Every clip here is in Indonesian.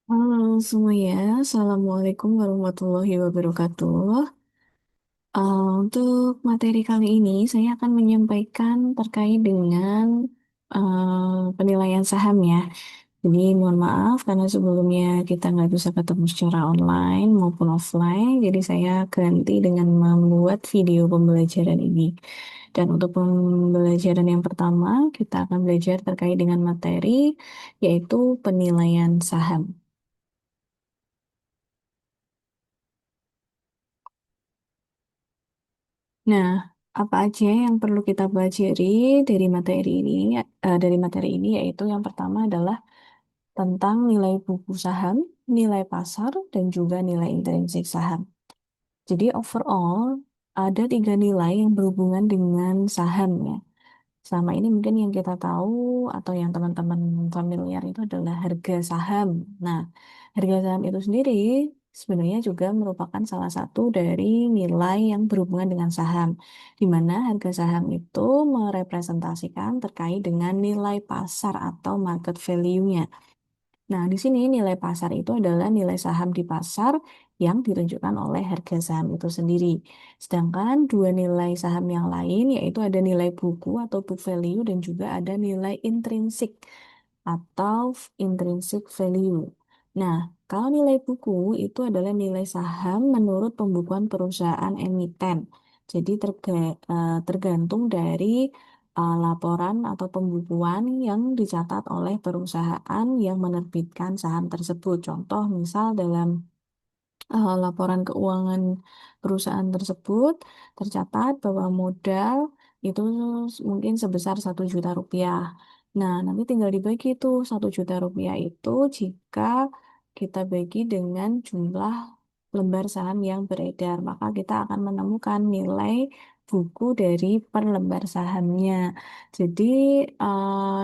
Halo semuanya, Assalamualaikum warahmatullahi wabarakatuh. Untuk materi kali ini, saya akan menyampaikan terkait dengan penilaian saham ya. Jadi mohon maaf karena sebelumnya kita nggak bisa ketemu secara online maupun offline, jadi saya ganti dengan membuat video pembelajaran ini. Dan untuk pembelajaran yang pertama, kita akan belajar terkait dengan materi, yaitu penilaian saham. Nah, apa aja yang perlu kita pelajari dari materi ini? Dari materi ini yaitu yang pertama adalah tentang nilai buku saham, nilai pasar, dan juga nilai intrinsik saham. Jadi overall ada tiga nilai yang berhubungan dengan saham ya. Selama ini mungkin yang kita tahu atau yang teman-teman familiar itu adalah harga saham. Nah, harga saham itu sendiri sebenarnya juga merupakan salah satu dari nilai yang berhubungan dengan saham, di mana harga saham itu merepresentasikan terkait dengan nilai pasar atau market value-nya. Nah, di sini nilai pasar itu adalah nilai saham di pasar yang ditunjukkan oleh harga saham itu sendiri. Sedangkan dua nilai saham yang lain yaitu ada nilai buku atau book value dan juga ada nilai intrinsik atau intrinsic value. Nah, kalau nilai buku itu adalah nilai saham menurut pembukuan perusahaan emiten. Jadi tergantung dari laporan atau pembukuan yang dicatat oleh perusahaan yang menerbitkan saham tersebut. Contoh, misal dalam laporan keuangan perusahaan tersebut tercatat bahwa modal itu mungkin sebesar 1 juta rupiah. Nah, nanti tinggal dibagi tuh 1 juta rupiah itu jika kita bagi dengan jumlah lembar saham yang beredar, maka kita akan menemukan nilai buku dari per lembar sahamnya. Jadi,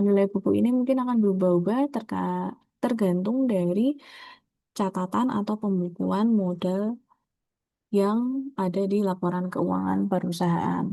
nilai buku ini mungkin akan berubah-ubah tergantung dari catatan atau pembukuan modal yang ada di laporan keuangan perusahaan.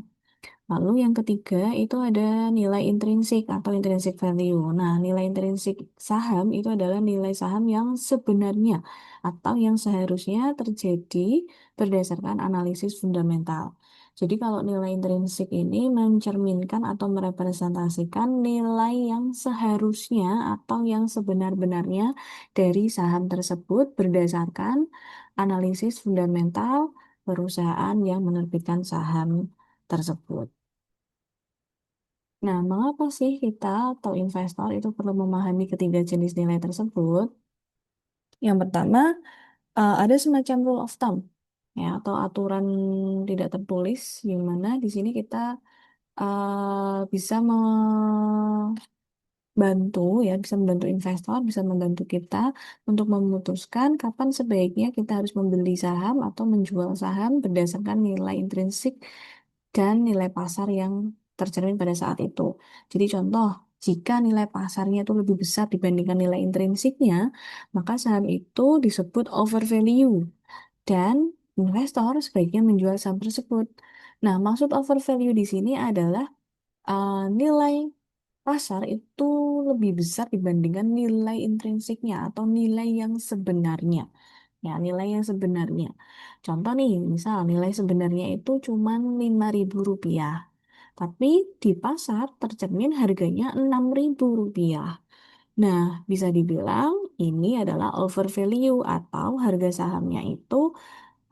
Lalu yang ketiga itu ada nilai intrinsik atau intrinsic value. Nah, nilai intrinsik saham itu adalah nilai saham yang sebenarnya atau yang seharusnya terjadi berdasarkan analisis fundamental. Jadi kalau nilai intrinsik ini mencerminkan atau merepresentasikan nilai yang seharusnya atau yang sebenar-benarnya dari saham tersebut berdasarkan analisis fundamental perusahaan yang menerbitkan saham tersebut. Nah, mengapa sih kita atau investor itu perlu memahami ketiga jenis nilai tersebut? Yang pertama, ada semacam rule of thumb, ya, atau aturan tidak tertulis, di mana di sini kita bisa membantu, ya, bisa membantu investor, bisa membantu kita untuk memutuskan kapan sebaiknya kita harus membeli saham atau menjual saham berdasarkan nilai intrinsik dan nilai pasar yang tercermin pada saat itu. Jadi contoh, jika nilai pasarnya itu lebih besar dibandingkan nilai intrinsiknya, maka saham itu disebut overvalue dan investor sebaiknya menjual saham tersebut. Nah, maksud overvalue di sini adalah nilai pasar itu lebih besar dibandingkan nilai intrinsiknya atau nilai yang sebenarnya. Ya, nilai yang sebenarnya. Contoh nih, misal nilai sebenarnya itu cuma 5.000 rupiah. Tapi di pasar tercermin harganya 6.000 rupiah. Nah, bisa dibilang ini adalah overvalue atau harga sahamnya itu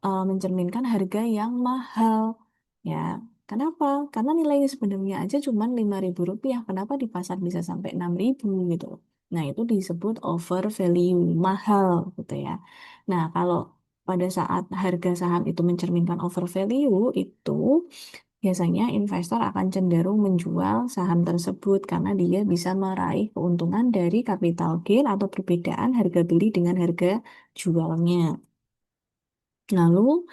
mencerminkan harga yang mahal. Ya, kenapa? Karena nilainya sebenarnya aja cuma 5.000 rupiah. Kenapa di pasar bisa sampai 6.000 gitu? Nah, itu disebut overvalue, mahal gitu ya. Nah, kalau pada saat harga saham itu mencerminkan overvalue, itu biasanya investor akan cenderung menjual saham tersebut karena dia bisa meraih keuntungan dari capital gain atau perbedaan harga beli dengan harga jualnya. Lalu,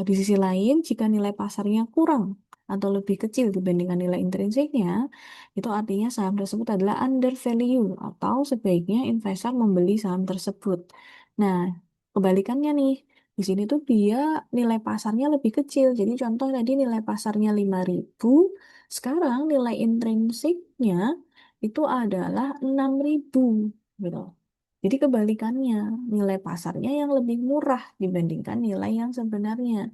di sisi lain, jika nilai pasarnya kurang atau lebih kecil dibandingkan nilai intrinsiknya, itu artinya saham tersebut adalah undervalue atau sebaiknya investor membeli saham tersebut. Nah, kebalikannya nih, di sini tuh dia nilai pasarnya lebih kecil. Jadi contoh tadi nilai pasarnya 5.000, sekarang nilai intrinsiknya itu adalah 6.000 gitu. Jadi kebalikannya, nilai pasarnya yang lebih murah dibandingkan nilai yang sebenarnya.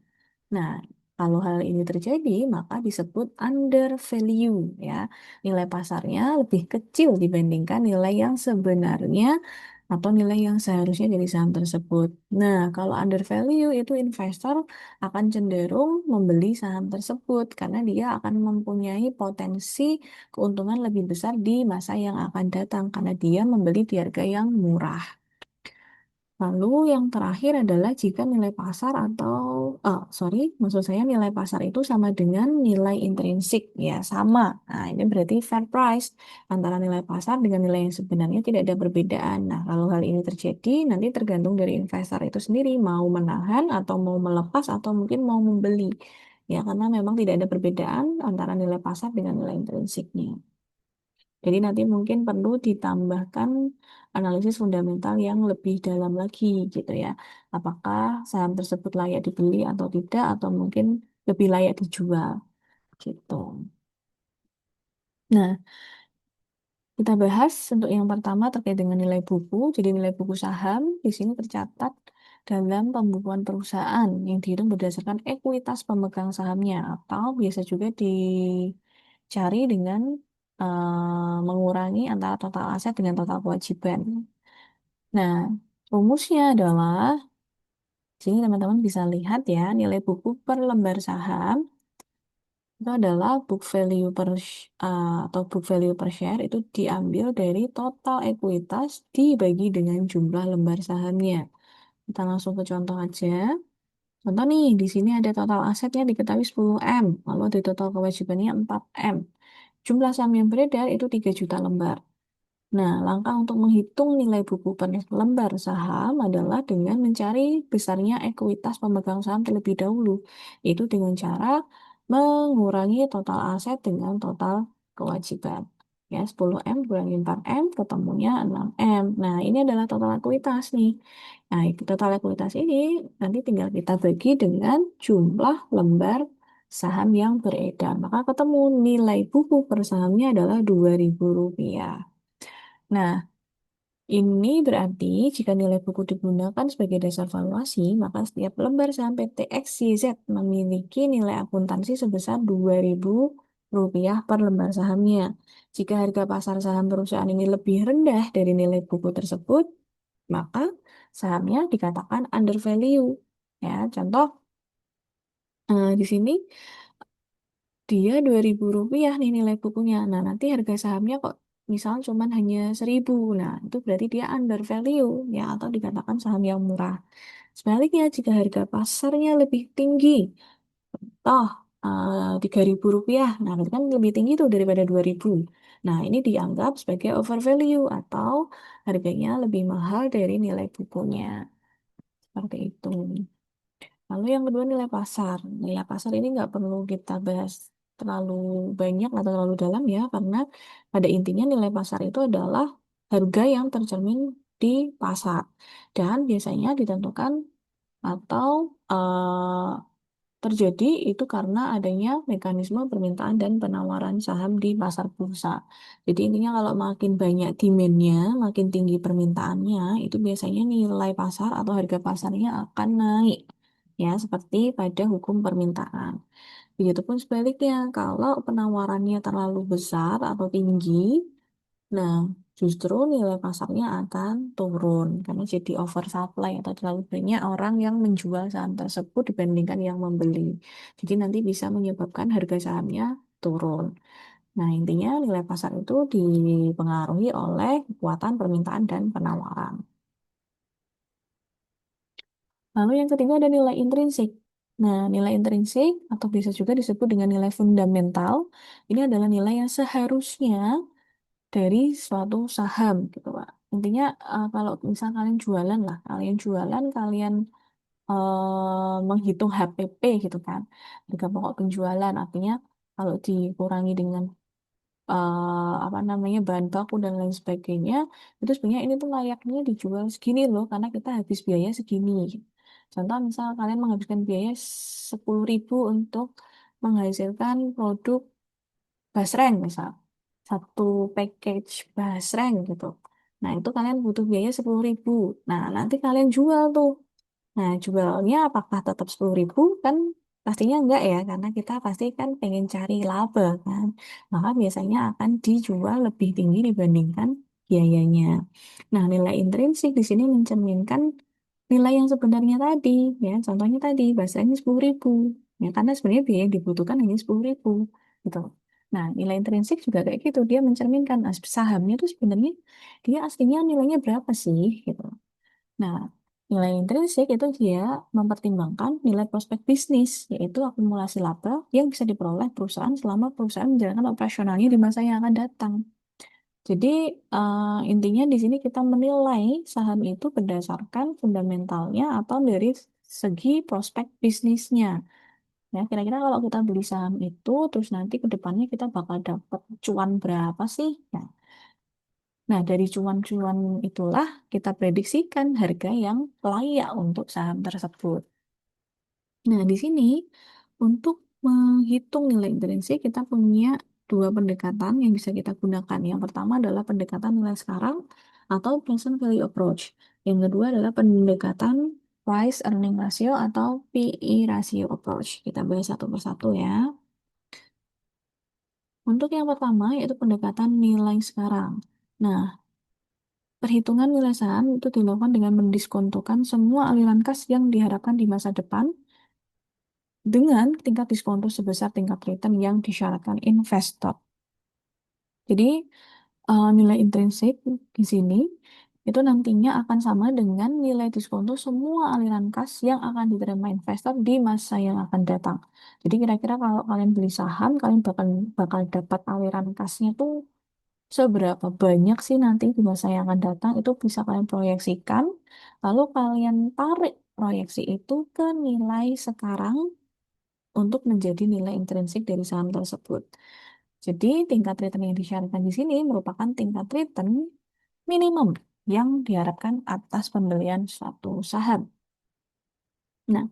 Nah, kalau hal ini terjadi, maka disebut under value ya. Nilai pasarnya lebih kecil dibandingkan nilai yang sebenarnya atau nilai yang seharusnya dari saham tersebut. Nah, kalau under value itu investor akan cenderung membeli saham tersebut karena dia akan mempunyai potensi keuntungan lebih besar di masa yang akan datang karena dia membeli di harga yang murah. Lalu yang terakhir adalah jika nilai pasar atau, sorry, maksud saya nilai pasar itu sama dengan nilai intrinsik, ya sama. Nah, ini berarti fair price antara nilai pasar dengan nilai yang sebenarnya tidak ada perbedaan. Nah, kalau hal ini terjadi, nanti tergantung dari investor itu sendiri mau menahan atau mau melepas atau mungkin mau membeli. Ya, karena memang tidak ada perbedaan antara nilai pasar dengan nilai intrinsiknya. Jadi nanti mungkin perlu ditambahkan analisis fundamental yang lebih dalam lagi gitu ya. Apakah saham tersebut layak dibeli atau tidak atau mungkin lebih layak dijual gitu. Nah, kita bahas untuk yang pertama terkait dengan nilai buku. Jadi nilai buku saham di sini tercatat dalam pembukuan perusahaan yang dihitung berdasarkan ekuitas pemegang sahamnya atau biasa juga dicari dengan mengurangi antara total aset dengan total kewajiban. Nah, rumusnya adalah, sini teman-teman bisa lihat ya, nilai buku per lembar saham itu adalah book value atau book value per share itu diambil dari total ekuitas dibagi dengan jumlah lembar sahamnya. Kita langsung ke contoh aja. Contoh nih, di sini ada total asetnya diketahui 10M, lalu ada total kewajibannya 4M. Jumlah saham yang beredar itu 3 juta lembar. Nah, langkah untuk menghitung nilai buku per lembar saham adalah dengan mencari besarnya ekuitas pemegang saham terlebih dahulu, yaitu dengan cara mengurangi total aset dengan total kewajiban. Ya, 10M kurangi 4M, ketemunya 6M. Nah, ini adalah total ekuitas nih. Nah, total ekuitas ini nanti tinggal kita bagi dengan jumlah lembar saham yang beredar. Maka ketemu nilai buku per sahamnya adalah Rp2.000. Nah, ini berarti jika nilai buku digunakan sebagai dasar valuasi, maka setiap lembar saham PT XYZ memiliki nilai akuntansi sebesar Rp2.000 per lembar sahamnya. Jika harga pasar saham perusahaan ini lebih rendah dari nilai buku tersebut, maka sahamnya dikatakan under value. Ya, contoh di sini dia Rp2.000 nih nilai bukunya. Nah, nanti harga sahamnya kok misal cuman hanya 1.000. Nah, itu berarti dia under value ya atau dikatakan saham yang murah. Sebaliknya, jika harga pasarnya lebih tinggi, toh Rp3.000, nah berarti kan lebih tinggi tuh daripada 2.000. Nah, ini dianggap sebagai over value atau harganya lebih mahal dari nilai bukunya. Seperti itu. Lalu yang kedua nilai pasar. Nilai pasar ini nggak perlu kita bahas terlalu banyak atau terlalu dalam ya, karena pada intinya nilai pasar itu adalah harga yang tercermin di pasar dan biasanya ditentukan atau terjadi itu karena adanya mekanisme permintaan dan penawaran saham di pasar bursa. Jadi intinya kalau makin banyak demand-nya, makin tinggi permintaannya, itu biasanya nilai pasar atau harga pasarnya akan naik. Ya, seperti pada hukum permintaan. Begitupun sebaliknya, kalau penawarannya terlalu besar atau tinggi, nah justru nilai pasarnya akan turun karena jadi oversupply atau terlalu banyak orang yang menjual saham tersebut dibandingkan yang membeli. Jadi nanti bisa menyebabkan harga sahamnya turun. Nah, intinya nilai pasar itu dipengaruhi oleh kekuatan permintaan dan penawaran. Lalu yang ketiga ada nilai intrinsik. Nah, nilai intrinsik atau bisa juga disebut dengan nilai fundamental, ini adalah nilai yang seharusnya dari suatu saham gitu, Pak. Intinya kalau misal kalian jualan lah, kalian jualan, kalian menghitung HPP gitu kan, harga pokok penjualan. Artinya kalau dikurangi dengan apa namanya bahan baku dan lain sebagainya, itu sebenarnya ini tuh layaknya dijual segini loh, karena kita habis biaya segini. Contoh misal kalian menghabiskan biaya 10.000 untuk menghasilkan produk basreng misal, satu package basreng gitu. Nah, itu kalian butuh biaya 10.000. Nah, nanti kalian jual tuh. Nah, jualnya apakah tetap 10.000? Kan pastinya enggak ya, karena kita pasti kan pengen cari laba kan. Maka biasanya akan dijual lebih tinggi dibandingkan biayanya. Nah, nilai intrinsik di sini mencerminkan nilai yang sebenarnya tadi, ya. Contohnya tadi, bahasanya 10.000. Ya, karena sebenarnya biaya yang dibutuhkan hanya 10.000. Gitu. Nah, nilai intrinsik juga kayak gitu. Dia mencerminkan sahamnya itu sebenarnya dia aslinya nilainya berapa sih, gitu. Nah, nilai intrinsik itu dia mempertimbangkan nilai prospek bisnis, yaitu akumulasi laba yang bisa diperoleh perusahaan selama perusahaan menjalankan operasionalnya di masa yang akan datang. Jadi, intinya di sini kita menilai saham itu berdasarkan fundamentalnya atau dari segi prospek bisnisnya. Ya, kira-kira kalau kita beli saham itu, terus nanti ke depannya kita bakal dapat cuan berapa sih? Nah, dari cuan-cuan itulah kita prediksikan harga yang layak untuk saham tersebut. Nah, di sini untuk menghitung nilai intrinsik kita punya dua pendekatan yang bisa kita gunakan. Yang pertama adalah pendekatan nilai sekarang atau present value approach. Yang kedua adalah pendekatan price earning ratio atau PE ratio approach. Kita bahas satu persatu ya. Untuk yang pertama yaitu pendekatan nilai sekarang. Nah, perhitungan nilai saham itu dilakukan dengan mendiskontokan semua aliran kas yang diharapkan di masa depan dengan tingkat diskonto sebesar tingkat return yang disyaratkan investor. Jadi, nilai intrinsik di sini itu nantinya akan sama dengan nilai diskonto semua aliran kas yang akan diterima investor di masa yang akan datang. Jadi kira-kira kalau kalian beli saham, kalian bakal bakal dapat aliran kasnya tuh seberapa banyak sih nanti di masa yang akan datang itu bisa kalian proyeksikan. Lalu kalian tarik proyeksi itu ke nilai sekarang untuk menjadi nilai intrinsik dari saham tersebut. Jadi tingkat return yang disyaratkan di sini merupakan tingkat return minimum yang diharapkan atas pembelian suatu saham. Nah,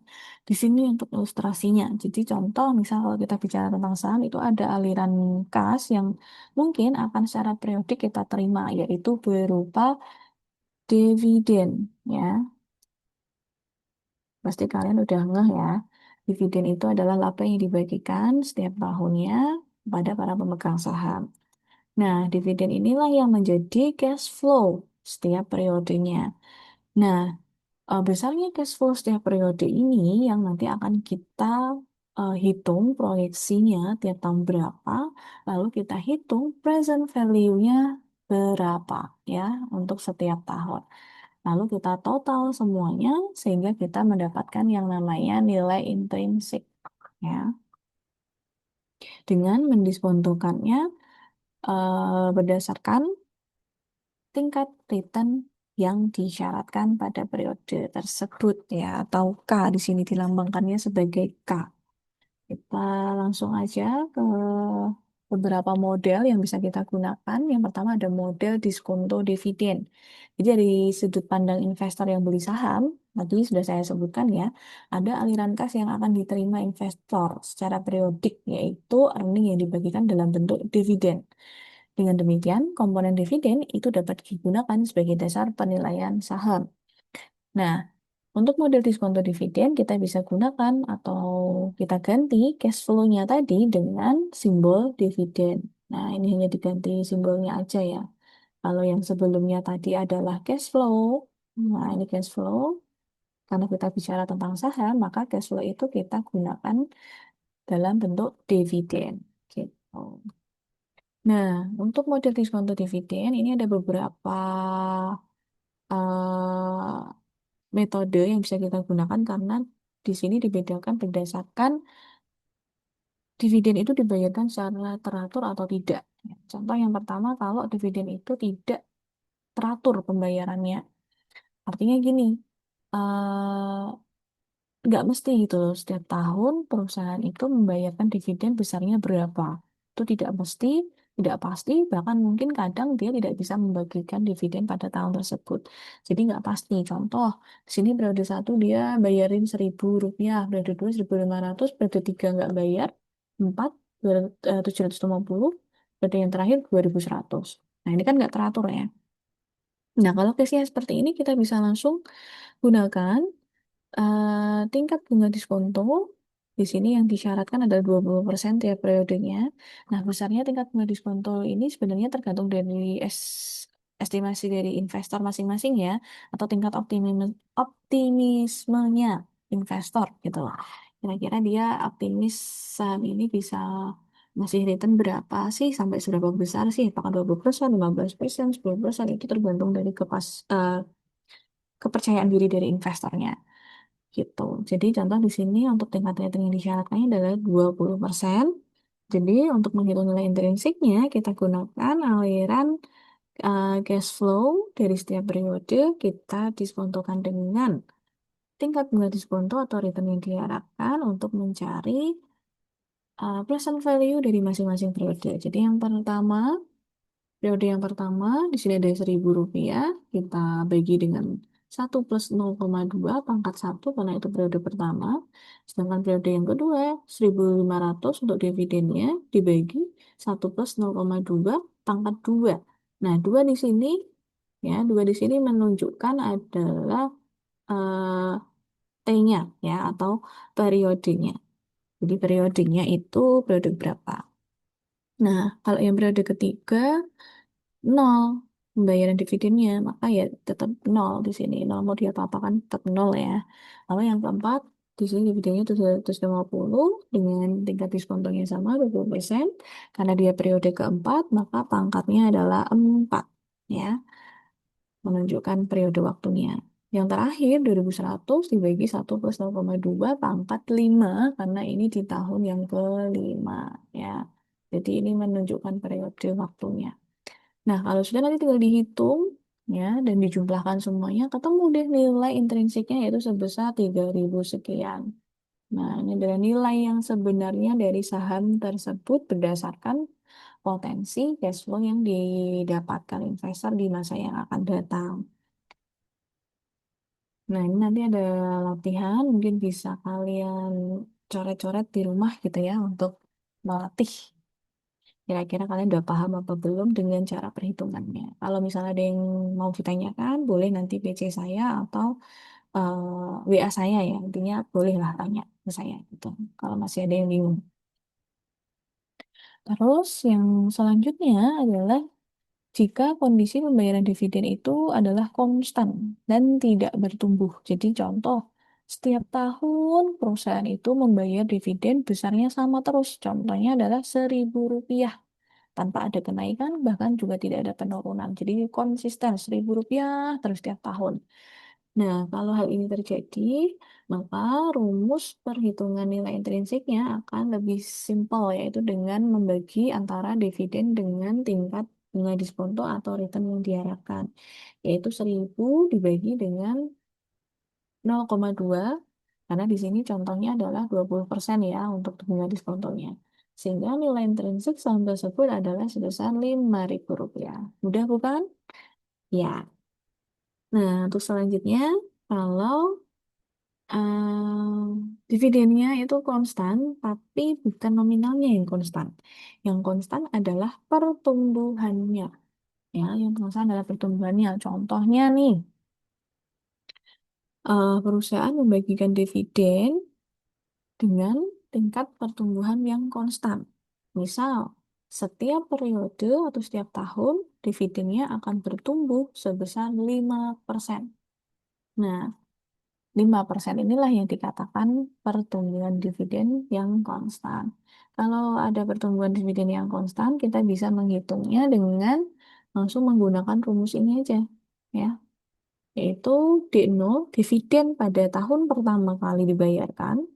di sini untuk ilustrasinya. Jadi contoh, misal kalau kita bicara tentang saham, itu ada aliran kas yang mungkin akan secara periodik kita terima, yaitu berupa dividen, ya. Pasti kalian udah ngeh ya. Dividen itu adalah laba yang dibagikan setiap tahunnya pada para pemegang saham. Nah, dividen inilah yang menjadi cash flow setiap periodenya. Nah, besarnya cash flow setiap periode ini yang nanti akan kita hitung proyeksinya tiap tahun berapa, lalu kita hitung present value-nya berapa ya untuk setiap tahun. Lalu kita total semuanya sehingga kita mendapatkan yang namanya nilai intrinsik ya. Dengan mendiskontokannya berdasarkan tingkat return yang disyaratkan pada periode tersebut ya atau K di sini dilambangkannya sebagai K. Kita langsung aja ke beberapa model yang bisa kita gunakan. Yang pertama ada model diskonto dividen. Jadi dari sudut pandang investor yang beli saham, tadi sudah saya sebutkan ya, ada aliran kas yang akan diterima investor secara periodik, yaitu earning yang dibagikan dalam bentuk dividen. Dengan demikian, komponen dividen itu dapat digunakan sebagai dasar penilaian saham. Nah, untuk model diskonto dividen kita bisa gunakan atau kita ganti cash flow-nya tadi dengan simbol dividen. Nah, ini hanya diganti simbolnya aja ya. Kalau yang sebelumnya tadi adalah cash flow, nah ini cash flow. Karena kita bicara tentang saham, maka cash flow itu kita gunakan dalam bentuk dividen. Gitu. Nah, untuk model diskonto dividen ini ada beberapa eh, metode yang bisa kita gunakan karena di sini dibedakan berdasarkan dividen itu dibayarkan secara teratur atau tidak. Contoh yang pertama, kalau dividen itu tidak teratur pembayarannya. Artinya gini, eh, nggak mesti gitu loh. Setiap tahun perusahaan itu membayarkan dividen besarnya berapa. Itu tidak mesti, tidak pasti, bahkan mungkin kadang dia tidak bisa membagikan dividen pada tahun tersebut. Jadi nggak pasti. Contoh, di sini periode satu dia bayarin Rp1.000, periode dua 1.500, periode tiga nggak bayar, empat 750, periode yang terakhir 2.100. Nah ini kan nggak teratur ya. Nah, kalau case-nya seperti ini kita bisa langsung gunakan tingkat bunga diskonto. Di sini yang disyaratkan adalah 20% tiap periodenya. Nah, besarnya tingkat bunga diskonto ini sebenarnya tergantung dari estimasi dari investor masing-masing ya, atau tingkat optimismenya investor gitu lah. Kira-kira dia optimis saham ini bisa ngasih return berapa sih, sampai seberapa besar sih, apakah 20%, 15%, 10%, itu tergantung dari kepercayaan diri dari investornya gitu. Jadi contoh di sini untuk tingkat rating yang disyaratkannya adalah 20%. Jadi untuk menghitung nilai intrinsiknya kita gunakan aliran cash flow dari setiap periode, kita diskontokan dengan tingkat bunga diskonto atau return yang diharapkan untuk mencari present value dari masing-masing periode. Jadi yang pertama, periode yang pertama, di sini ada Rp1.000, kita bagi dengan 1 plus 0,2 pangkat 1 karena itu periode pertama. Sedangkan periode yang kedua, 1.500 untuk dividennya dibagi 1 plus 0,2 pangkat 2. Nah, 2 di sini, ya, 2 di sini menunjukkan adalah eh, T-nya, ya, atau periodenya. Jadi periodenya itu periode berapa. Nah, kalau yang periode ketiga, nol pembayaran dividennya, maka ya tetap nol di sini. Nol mau diapa-apakan tetap nol ya. Lalu yang keempat, di sini dividennya 750 dengan tingkat diskontonya sama 20%. Karena dia periode keempat, maka pangkatnya adalah 4 ya, menunjukkan periode waktunya. Yang terakhir 2100 dibagi 1 plus 0,2 pangkat 5 karena ini di tahun yang kelima ya. Jadi ini menunjukkan periode waktunya. Nah, kalau sudah nanti tinggal dihitung ya dan dijumlahkan semuanya, ketemu deh nilai intrinsiknya yaitu sebesar 3.000 sekian. Nah, ini adalah nilai yang sebenarnya dari saham tersebut berdasarkan potensi cash flow yang didapatkan investor di masa yang akan datang. Nah, ini nanti ada latihan, mungkin bisa kalian coret-coret di rumah gitu ya untuk melatih. Kira-kira kalian udah paham apa belum dengan cara perhitungannya? Kalau misalnya ada yang mau ditanyakan, boleh nanti PC saya atau WA saya ya. Intinya bolehlah tanya ke saya gitu. Kalau masih ada yang bingung. Terus yang selanjutnya adalah jika kondisi pembayaran dividen itu adalah konstan dan tidak bertumbuh. Jadi contoh, setiap tahun perusahaan itu membayar dividen besarnya sama terus. Contohnya adalah Rp1.000 tanpa ada kenaikan, bahkan juga tidak ada penurunan. Jadi konsisten Rp1.000 terus setiap tahun. Nah, kalau hal ini terjadi, maka rumus perhitungan nilai intrinsiknya akan lebih simpel, yaitu dengan membagi antara dividen dengan tingkat bunga diskonto atau return yang diharapkan, yaitu 1.000 dibagi dengan 0,2, karena di sini contohnya adalah 20% ya untuk bunga diskontonya. Sehingga nilai intrinsik saham tersebut adalah sebesar Rp5.000. Mudah bukan? Ya. Nah, untuk selanjutnya, kalau dividennya itu konstan, tapi bukan nominalnya yang konstan. Yang konstan adalah pertumbuhannya. Ya, yang konstan adalah pertumbuhannya. Contohnya nih, perusahaan membagikan dividen dengan tingkat pertumbuhan yang konstan. Misal, setiap periode atau setiap tahun dividennya akan bertumbuh sebesar 5%. Nah, 5% inilah yang dikatakan pertumbuhan dividen yang konstan. Kalau ada pertumbuhan dividen yang konstan, kita bisa menghitungnya dengan langsung menggunakan rumus ini aja, ya, yaitu D0 dividen pada tahun pertama kali dibayarkan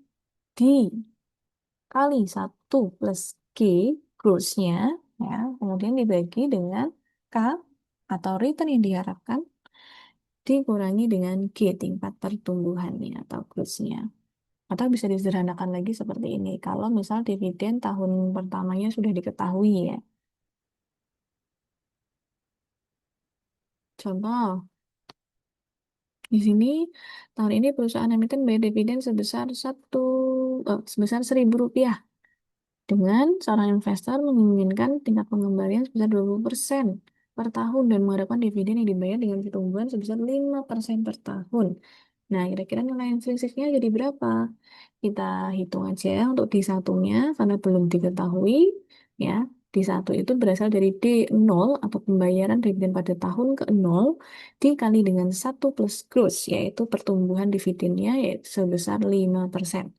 dikali 1 plus G grossnya, ya, kemudian dibagi dengan K atau return yang diharapkan dikurangi dengan G tingkat pertumbuhannya atau growth-nya. Atau bisa disederhanakan lagi seperti ini. Kalau misal dividen tahun pertamanya sudah diketahui ya. Contoh, di sini tahun ini perusahaan emiten bayar dividen sebesar Rp1.000 dengan seorang investor menginginkan tingkat pengembalian sebesar 20%. per tahun dan mengharapkan dividen yang dibayar dengan pertumbuhan sebesar 5% per tahun. Nah, kira-kira nilai intrinsiknya jadi berapa? Kita hitung aja untuk di satunya karena belum diketahui ya. Di satu itu berasal dari D0 atau pembayaran dividen pada tahun ke-0 dikali dengan satu plus gross yaitu pertumbuhan dividennya yaitu sebesar 5%.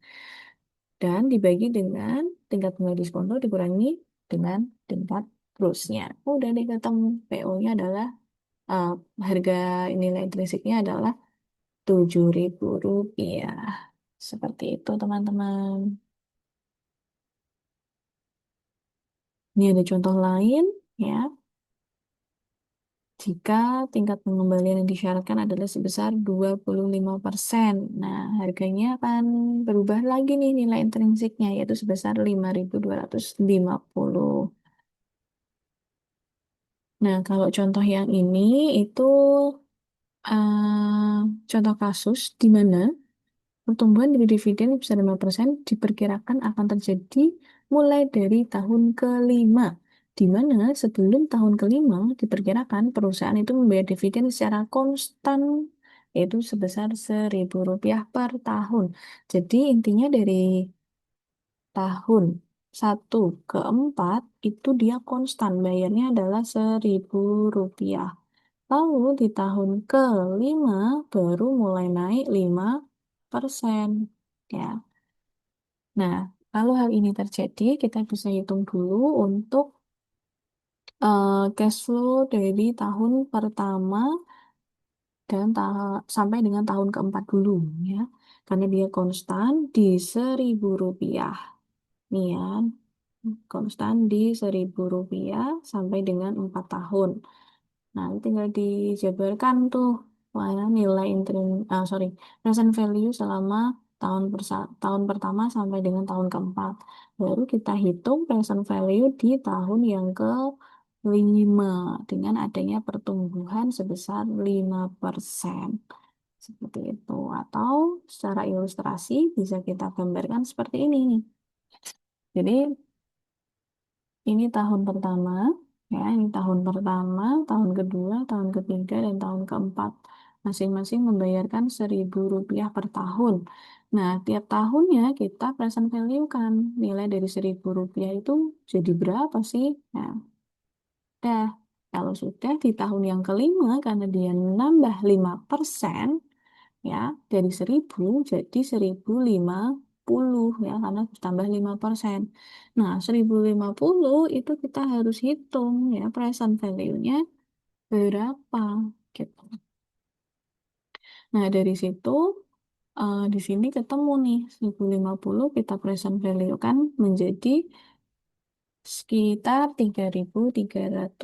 Dan dibagi dengan tingkat bunga diskonto dikurangi dengan tingkat grossnya. Udah deh ketemu PO-nya adalah eh, harga nilai intrinsiknya adalah Rp7.000. Seperti itu teman-teman. Ini ada contoh lain ya. Jika tingkat pengembalian yang disyaratkan adalah sebesar 25%. Nah, harganya akan berubah lagi nih nilai intrinsiknya yaitu sebesar 5.250. Nah, kalau contoh yang ini itu contoh kasus di mana pertumbuhan dari dividen sebesar 5% diperkirakan akan terjadi mulai dari tahun kelima, di mana sebelum tahun kelima diperkirakan perusahaan itu membayar dividen secara konstan, yaitu sebesar Rp1.000 per tahun. Jadi intinya dari tahun 1 ke 4 itu dia konstan, bayarnya adalah Rp1.000. Lalu di tahun kelima baru mulai naik 5%. Ya. Nah, kalau hal ini terjadi, kita bisa hitung dulu untuk cash flow dari tahun pertama dan sampai dengan tahun keempat dulu ya. Karena dia konstan di Rp1.000. Nih ya, konstan di Rp1.000 sampai dengan 4 tahun. Nah, tinggal dijabarkan tuh mana nilai sorry, present value selama tahun pertama sampai dengan tahun keempat. Baru kita hitung present value di tahun yang ke-5 dengan adanya pertumbuhan sebesar 5%. Seperti itu. Atau secara ilustrasi bisa kita gambarkan seperti ini nih. Jadi ini tahun pertama, ya, ini tahun pertama, tahun kedua, tahun ketiga, dan tahun keempat. Masing-masing membayarkan Rp1.000 per tahun. Nah, tiap tahunnya kita present value kan. Nilai dari Rp1.000 itu jadi berapa sih? Nah, dah. Kalau sudah di tahun yang kelima, karena dia nambah 5%, ya, dari 1.000 jadi 1.050 ya, karena tambah 5%. Nah, 1.050 itu kita harus hitung ya present value-nya berapa gitu. Nah, dari situ di sini ketemu nih 1.050 kita present value kan menjadi sekitar 3.375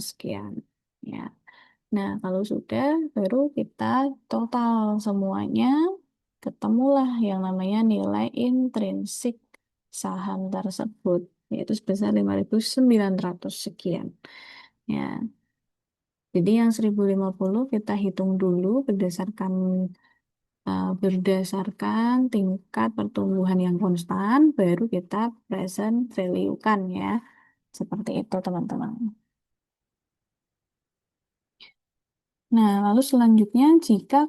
sekian ya. Nah, kalau sudah, baru kita total semuanya, ketemulah yang namanya nilai intrinsik saham tersebut, yaitu sebesar 5.900 sekian. Ya, jadi yang 1.050 kita hitung dulu berdasarkan tingkat pertumbuhan yang konstan, baru kita present value kan ya. Seperti itu, teman-teman. Nah, lalu selanjutnya jika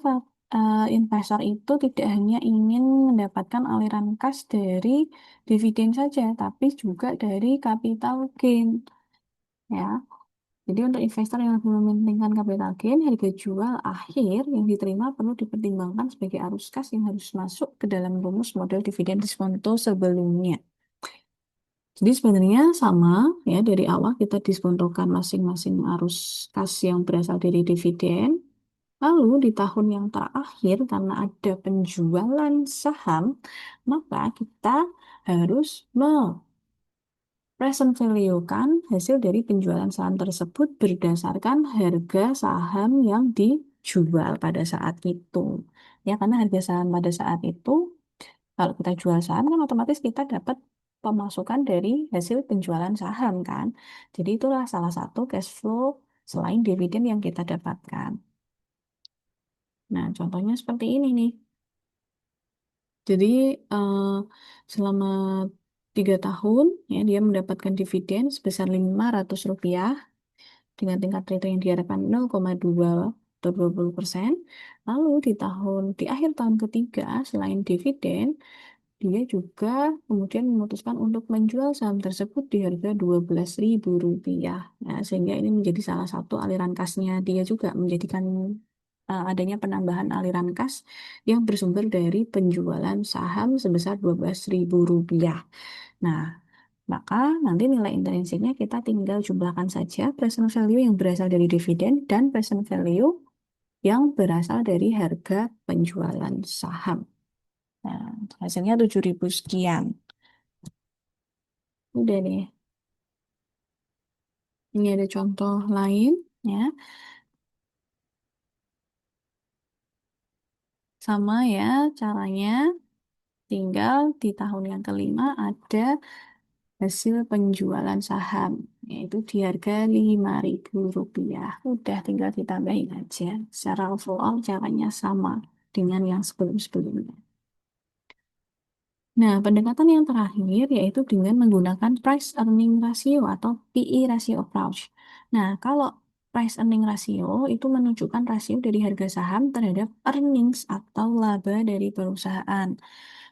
investor itu tidak hanya ingin mendapatkan aliran kas dari dividen saja, tapi juga dari capital gain, ya. Jadi untuk investor yang lebih mementingkan capital gain, harga jual akhir yang diterima perlu dipertimbangkan sebagai arus kas yang harus masuk ke dalam rumus model dividen diskonto sebelumnya. Jadi sebenarnya sama ya dari awal kita diskontokan masing-masing arus kas yang berasal dari dividen. Lalu di tahun yang terakhir karena ada penjualan saham, maka kita harus present value kan hasil dari penjualan saham tersebut berdasarkan harga saham yang dijual pada saat itu. Ya, karena harga saham pada saat itu, kalau kita jual saham kan otomatis kita dapat pemasukan dari hasil penjualan saham kan. Jadi itulah salah satu cash flow selain dividen yang kita dapatkan. Nah, contohnya seperti ini nih. Jadi eh, selama 3 tahun ya dia mendapatkan dividen sebesar Rp500. dengan tingkat return yang diharapkan 0,2 atau 20%. Lalu di akhir tahun ketiga, selain dividen, dia juga kemudian memutuskan untuk menjual saham tersebut di harga Rp12.000. Nah, sehingga ini menjadi salah satu aliran kasnya dia juga menjadikan adanya penambahan aliran kas yang bersumber dari penjualan saham sebesar Rp12.000. Nah, maka nanti nilai intrinsiknya kita tinggal jumlahkan saja present value yang berasal dari dividen dan present value yang berasal dari harga penjualan saham. Nah, hasilnya 7.000 sekian. Udah nih. Ini ada contoh lain ya. Sama ya caranya. Tinggal di tahun yang kelima ada hasil penjualan saham. Yaitu di harga Rp5.000. Udah tinggal ditambahin aja. Secara overall caranya sama dengan yang sebelum-sebelumnya. Nah, pendekatan yang terakhir yaitu dengan menggunakan price earning ratio atau PE ratio approach. Nah, kalau price earning ratio itu menunjukkan rasio dari harga saham terhadap earnings atau laba dari perusahaan.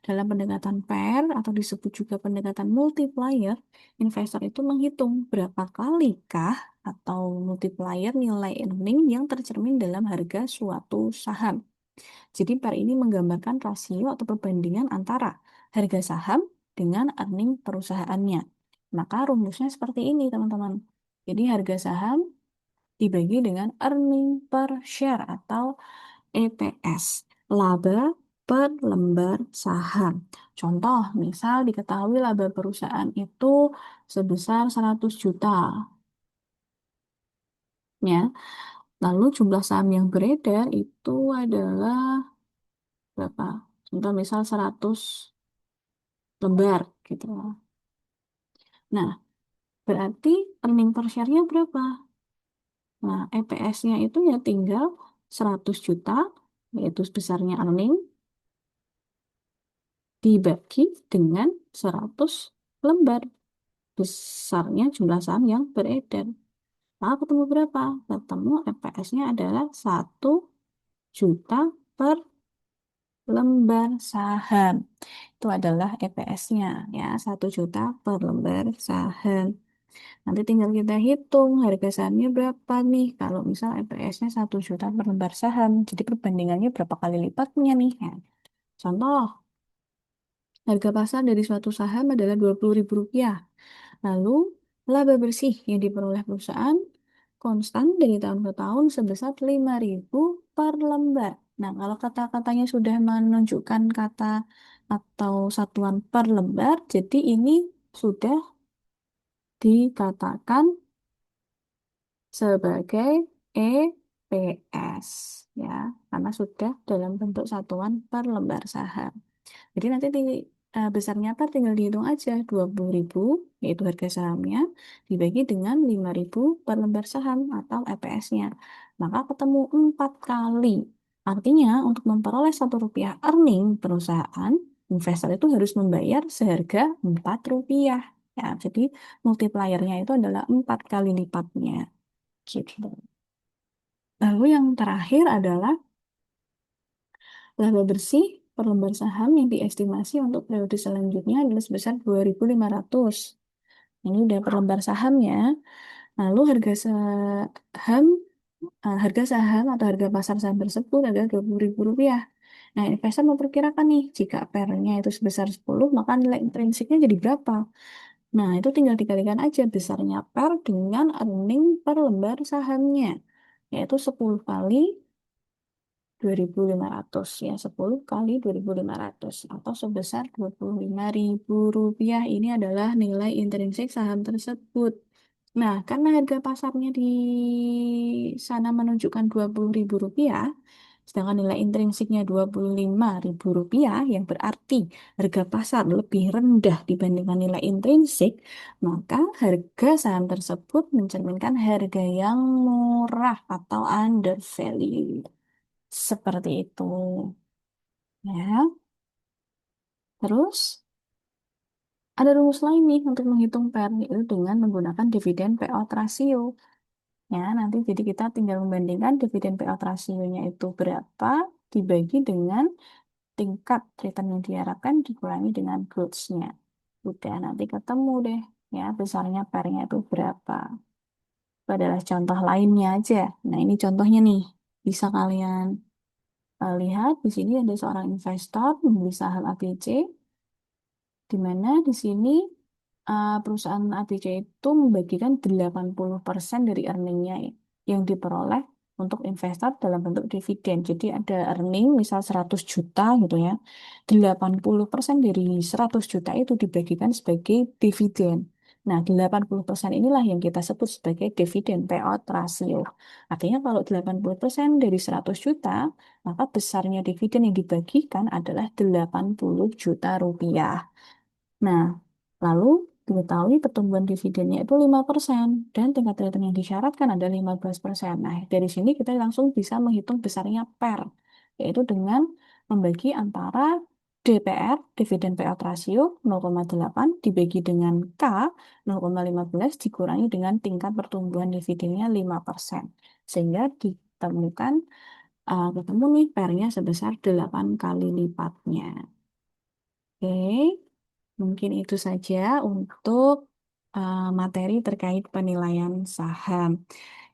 Dalam pendekatan pair atau disebut juga pendekatan multiplier, investor itu menghitung berapa kalikah atau multiplier nilai earning yang tercermin dalam harga suatu saham. Jadi pair ini menggambarkan rasio atau perbandingan antara harga saham dengan earning perusahaannya. Maka rumusnya seperti ini, teman-teman. Jadi harga saham dibagi dengan earning per share atau EPS, laba per lembar saham. Contoh, misal diketahui laba perusahaan itu sebesar 100 juta, ya. Lalu jumlah saham yang beredar itu adalah berapa? Contoh misal 100 lembar gitu. Nah, berarti earning per share-nya berapa? Nah, EPS-nya itu ya tinggal 100 juta, yaitu sebesarnya earning, dibagi dengan 100 lembar, besarnya jumlah saham yang beredar. Maka ketemu berapa? Ketemu EPS-nya adalah 1 juta per lembar saham. Itu adalah EPS-nya ya, 1 juta per lembar saham. Nanti tinggal kita hitung harga sahamnya berapa nih. Kalau misal EPS-nya 1 juta per lembar saham. Jadi perbandingannya berapa kali lipatnya nih. Ya. Contoh, harga pasar dari suatu saham adalah Rp20.000. Lalu, laba bersih yang diperoleh perusahaan konstan dari tahun ke tahun sebesar 5.000 per lembar. Nah, kalau kata-katanya sudah menunjukkan kata atau satuan per lembar, jadi ini sudah dikatakan sebagai EPS ya, karena sudah dalam bentuk satuan per lembar saham. Jadi nanti besarnya per tinggal dihitung aja 20.000 yaitu harga sahamnya dibagi dengan 5.000 per lembar saham atau EPS-nya. Maka ketemu 4 kali. Artinya untuk memperoleh Rp1 earning perusahaan, investor itu harus membayar seharga Rp4. Ya, jadi multipliernya itu adalah 4 kali lipatnya. Gitu. Lalu yang terakhir adalah laba bersih per lembar saham yang diestimasi untuk periode selanjutnya adalah sebesar 2.500. Ini udah per lembar saham ya. Lalu harga saham atau harga pasar saham tersebut adalah Rp20.000. Nah, investor memperkirakan nih, jika pernya itu sebesar 10, maka nilai intrinsiknya jadi berapa? Nah, itu tinggal dikalikan aja besarnya per dengan earning per lembar sahamnya, yaitu 10 kali 2.500 ya, 10 kali 2.500 atau sebesar Rp25.000. Ini adalah nilai intrinsik saham tersebut. Nah, karena harga pasarnya di sana menunjukkan Rp20.000, sedangkan nilai intrinsiknya Rp25.000, yang berarti harga pasar lebih rendah dibandingkan nilai intrinsik, maka harga saham tersebut mencerminkan harga yang murah atau undervalue. Seperti itu. Ya. Terus ada rumus lain nih untuk menghitung PER, yaitu dengan menggunakan dividen payout ratio. Ya, nanti jadi kita tinggal membandingkan dividen payout rasionya itu berapa dibagi dengan tingkat return yang diharapkan dikurangi dengan growth-nya. Udah, nanti ketemu deh ya besarnya pernya itu berapa. Itu adalah contoh lainnya aja. Nah, ini contohnya nih. Bisa kalian lihat di sini ada seorang investor membeli saham ABC, di mana di sini perusahaan ABC itu membagikan 80% dari earningnya yang diperoleh untuk investor dalam bentuk dividen. Jadi ada earning misal 100 juta gitu ya. 80% dari 100 juta itu dibagikan sebagai dividen. Nah, 80% inilah yang kita sebut sebagai dividen payout ratio. Artinya kalau 80% dari 100 juta, maka besarnya dividen yang dibagikan adalah 80 juta rupiah. Nah, lalu diketahui pertumbuhan dividennya itu 5% dan tingkat return yang disyaratkan ada 15%. Nah, dari sini kita langsung bisa menghitung besarnya PER, yaitu dengan membagi antara DPR, dividen payout ratio 0,8 dibagi dengan K 0,15 dikurangi dengan tingkat pertumbuhan dividennya 5%. Sehingga ditemukan ketemu nih PER-nya sebesar 8 kali lipatnya. Oke. Mungkin itu saja untuk materi terkait penilaian saham.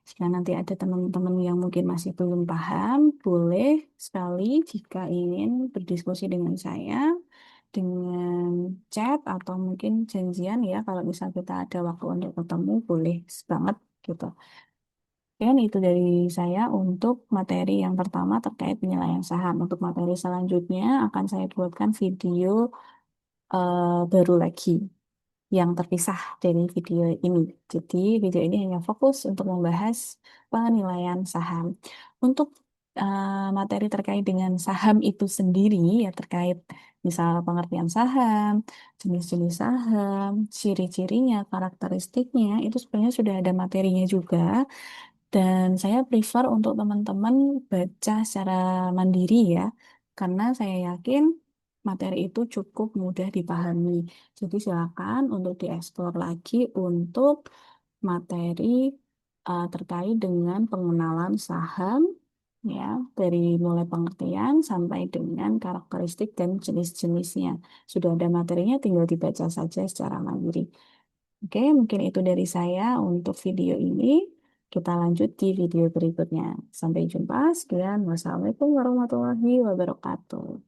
Jika nanti ada teman-teman yang mungkin masih belum paham, boleh sekali jika ingin berdiskusi dengan saya dengan chat atau mungkin janjian ya kalau misal kita ada waktu untuk ketemu boleh banget gitu. Dan itu dari saya untuk materi yang pertama terkait penilaian saham. Untuk materi selanjutnya akan saya buatkan video baru lagi yang terpisah dari video ini. Jadi video ini hanya fokus untuk membahas penilaian saham. Untuk materi terkait dengan saham itu sendiri, ya terkait misal pengertian saham, jenis-jenis saham, ciri-cirinya, karakteristiknya, itu sebenarnya sudah ada materinya juga. Dan saya prefer untuk teman-teman baca secara mandiri ya, karena saya yakin materi itu cukup mudah dipahami. Jadi silakan untuk dieksplor lagi untuk materi terkait dengan pengenalan saham, ya, dari mulai pengertian sampai dengan karakteristik dan jenis-jenisnya. Sudah ada materinya, tinggal dibaca saja secara mandiri. Oke, mungkin itu dari saya untuk video ini. Kita lanjut di video berikutnya. Sampai jumpa. Sekian. Wassalamualaikum warahmatullahi wabarakatuh.